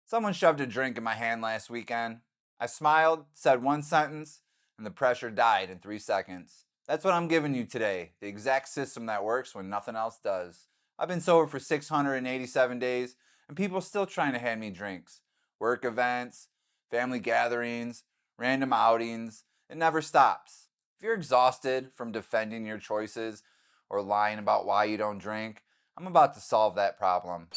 Someone shoved a drink in my hand last weekend. I smiled, said one sentence, and the pressure died in 3 seconds. That's what I'm giving you today, the exact system that works when nothing else does. I've been sober for 687 days, and people still trying to hand me drinks. Work events, family gatherings, random outings. It never stops. If you're exhausted from defending your choices or lying about why you don't drink, I'm about to solve that problem.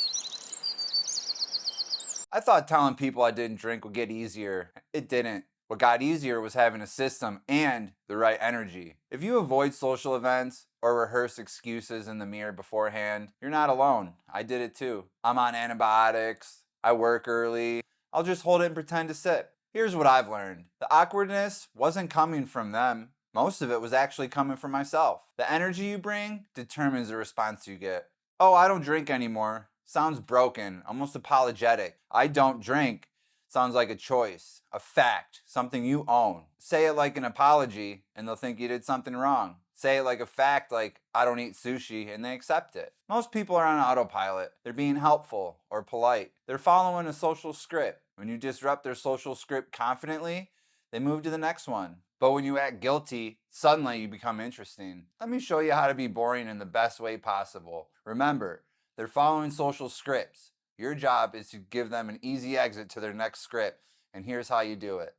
I thought telling people I didn't drink would get easier. It didn't. What got easier was having a system and the right energy. If you avoid social events or rehearse excuses in the mirror beforehand, you're not alone. I did it too. I'm on antibiotics. I work early. I'll just hold it and pretend to sip. Here's what I've learned. The awkwardness wasn't coming from them. Most of it was actually coming from myself. The energy you bring determines the response you get. Oh, I don't drink anymore. Sounds broken, almost apologetic. I don't drink sounds like a choice, a fact, something you own. Say it like an apology, and they'll think you did something wrong. Say it like a fact, like I don't eat sushi, and they accept it. Most people are on autopilot. They're being helpful or polite. They're following a social script. When you disrupt their social script confidently, they move to the next one. But when you act guilty, suddenly you become interesting. Let me show you how to be boring in the best way possible. Remember, they're following social scripts. Your job is to give them an easy exit to their next script, and here's how you do it.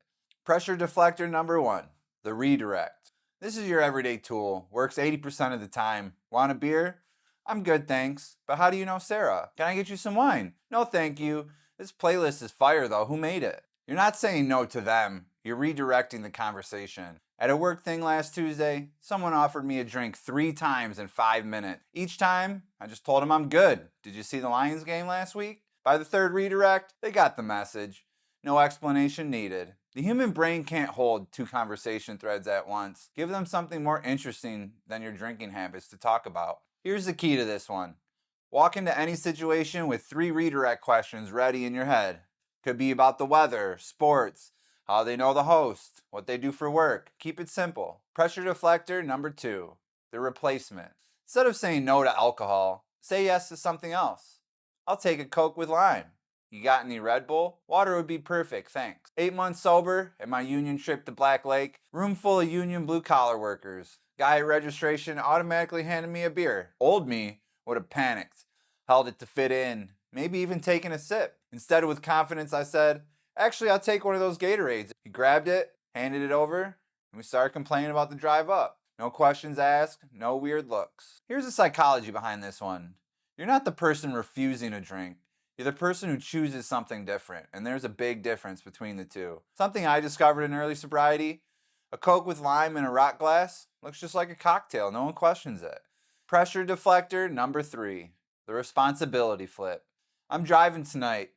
Pressure deflector number 1, the redirect. This is your everyday tool, works 80% of the time. Want a beer? I'm good, thanks. But how do you know Sarah? Can I get you some wine? No, thank you. This playlist is fire though, who made it? You're not saying no to them, you're redirecting the conversation. At a work thing last Tuesday, someone offered me a drink 3 times in 5 minutes. Each time, I just told them I'm good. Did you see the Lions game last week? By the third redirect, they got the message. No explanation needed. The human brain can't hold 2 conversation threads at once. Give them something more interesting than your drinking habits to talk about. Here's the key to this one. Walk into any situation with 3 redirect questions ready in your head. Could be about the weather, sports, how they know the host, what they do for work. Keep it simple. Pressure deflector number 2, the replacement. Instead of saying no to alcohol, say yes to something else. I'll take a Coke with lime. You got any Red Bull? Water would be perfect, thanks. 8 months sober at my union trip to Black Lake, room full of union blue collar workers. Guy at registration automatically handed me a beer. Old me would have panicked, held it to fit in, maybe even taken a sip. Instead, with confidence, I said, actually, I'll take one of those Gatorades. He grabbed it, handed it over, and we started complaining about the drive up. No questions asked, no weird looks. Here's the psychology behind this one. You're not the person refusing a drink. You're the person who chooses something different, and there's a big difference between the two. Something I discovered in early sobriety, a Coke with lime in a rock glass looks just like a cocktail. No one questions it. Pressure deflector number 3, the responsibility flip. I'm driving tonight.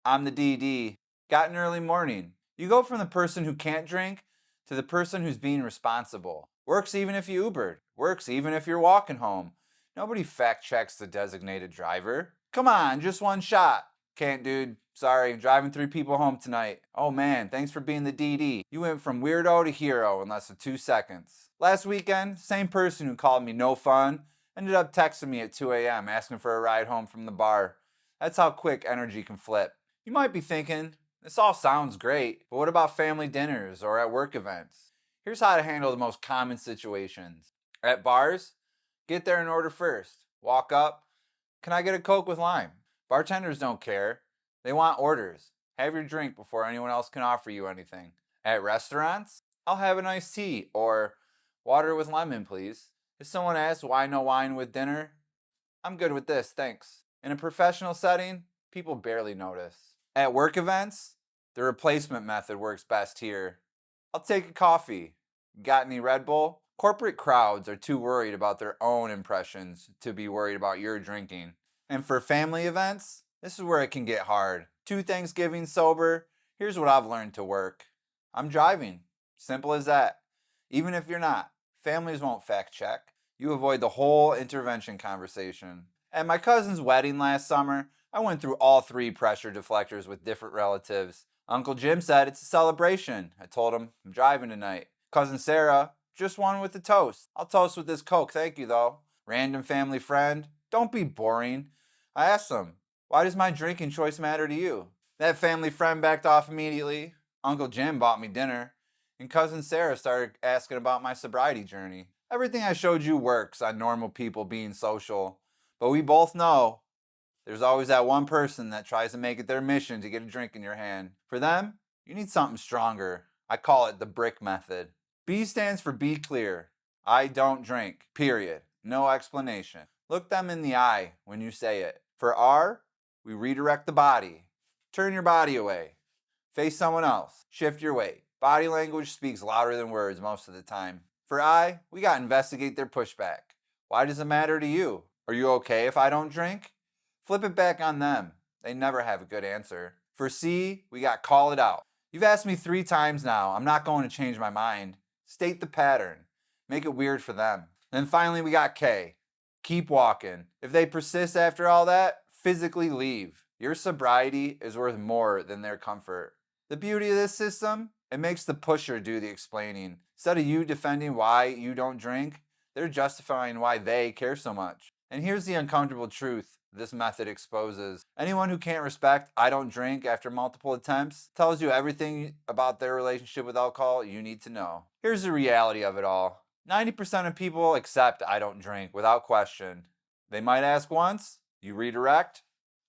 I'm the DD. Got an early morning. You go from the person who can't drink to the person who's being responsible. Works even if you Ubered. Works even if you're walking home. Nobody fact checks the designated driver. Come on, just one shot. Can't, dude. Sorry, driving 3 people home tonight. Oh man, thanks for being the DD. You went from weirdo to hero in less than 2 seconds. Last weekend, same person who called me no fun ended up texting me at 2 a.m. asking for a ride home from the bar. That's how quick energy can flip. You might be thinking, this all sounds great, but what about family dinners or at work events? Here's how to handle the most common situations. At bars, get there and order first. Walk up, can I get a Coke with lime? Bartenders don't care. They want orders. Have your drink before anyone else can offer you anything. At restaurants, I'll have an iced tea or water with lemon, please. If someone asks why no wine with dinner, I'm good with this, thanks. In a professional setting, people barely notice. At work events, the replacement method works best here. I'll take a coffee. Got any Red Bull? Corporate crowds are too worried about their own impressions to be worried about your drinking. And for family events, this is where it can get hard. 2 Thanksgivings sober, here's what I've learned to work. I'm driving. Simple as that. Even if you're not, families won't fact check. You avoid the whole intervention conversation. At my cousin's wedding last summer, I went through all 3 pressure deflectors with different relatives. Uncle Jim said it's a celebration. I told him I'm driving tonight. Cousin Sarah, just one with the toast. I'll toast with this Coke, thank you though. Random family friend, don't be boring. I asked them, why does my drinking choice matter to you? That family friend backed off immediately. Uncle Jim bought me dinner. And Cousin Sarah started asking about my sobriety journey. Everything I showed you works on normal people being social. But we both know there's always that one person that tries to make it their mission to get a drink in your hand. For them, you need something stronger. I call it the brick method. B stands for be clear. I don't drink, period. No explanation. Look them in the eye when you say it. For R, we redirect the body. Turn your body away. Face someone else. Shift your weight. Body language speaks louder than words most of the time. For I, we got investigate their pushback. Why does it matter to you? Are you okay if I don't drink? Flip it back on them. They never have a good answer. For C, we got call it out. You've asked me 3 times now. I'm not going to change my mind. State the pattern. Make it weird for them. Then finally we got K. Keep walking. If they persist after all that, physically leave. Your sobriety is worth more than their comfort. The beauty of this system, it makes the pusher do the explaining. Instead of you defending why you don't drink, they're justifying why they care so much. And here's the uncomfortable truth this method exposes. Anyone who can't respect I don't drink after multiple attempts tells you everything about their relationship with alcohol you need to know. Here's the reality of it all. 90% of people accept I don't drink without question. They might ask once, you redirect,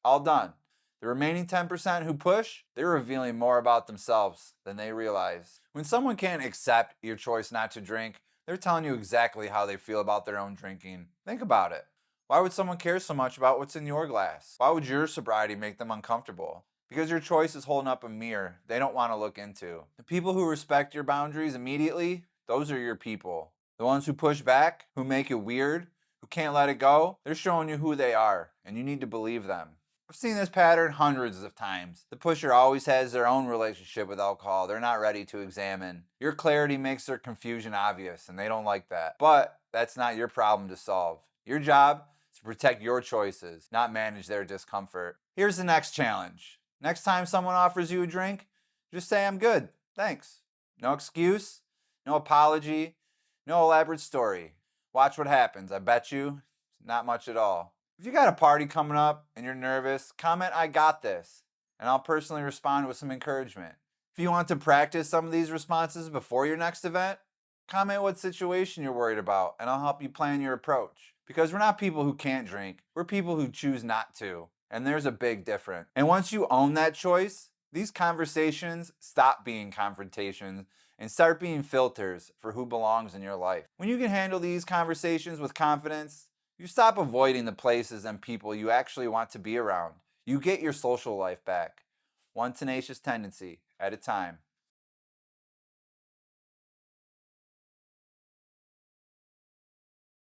all done. The remaining 10% who push, they're revealing more about themselves than they realize. When someone can't accept your choice not to drink, they're telling you exactly how they feel about their own drinking. Think about it. Why would someone care so much about what's in your glass? Why would your sobriety make them uncomfortable? Because your choice is holding up a mirror they don't want to look into. The people who respect your boundaries immediately, those are your people. The ones who push back, who make it weird, who can't let it go, they're showing you who they are, and you need to believe them. I've seen this pattern hundreds of times. The pusher always has their own relationship with alcohol they're not ready to examine. Your clarity makes their confusion obvious, and they don't like that. But that's not your problem to solve. Your job is to protect your choices, not manage their discomfort. Here's the next challenge. Next time someone offers you a drink, just say, I'm good, thanks. No excuse, no apology, no elaborate story. Watch what happens. I bet you, not much at all. If you got a party coming up and you're nervous, comment I got this, and I'll personally respond with some encouragement. If you want to practice some of these responses before your next event, comment what situation you're worried about, and I'll help you plan your approach. Because we're not people who can't drink, we're people who choose not to, and there's a big difference. And once you own that choice, these conversations stop being confrontations and start being filters for who belongs in your life. When you can handle these conversations with confidence, you stop avoiding the places and people you actually want to be around. You get your social life back, one tenacious tendency at a time.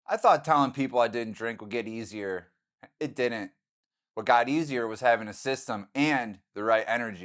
I thought telling people I didn't drink would get easier. It didn't. What got easier was having a system and the right energy.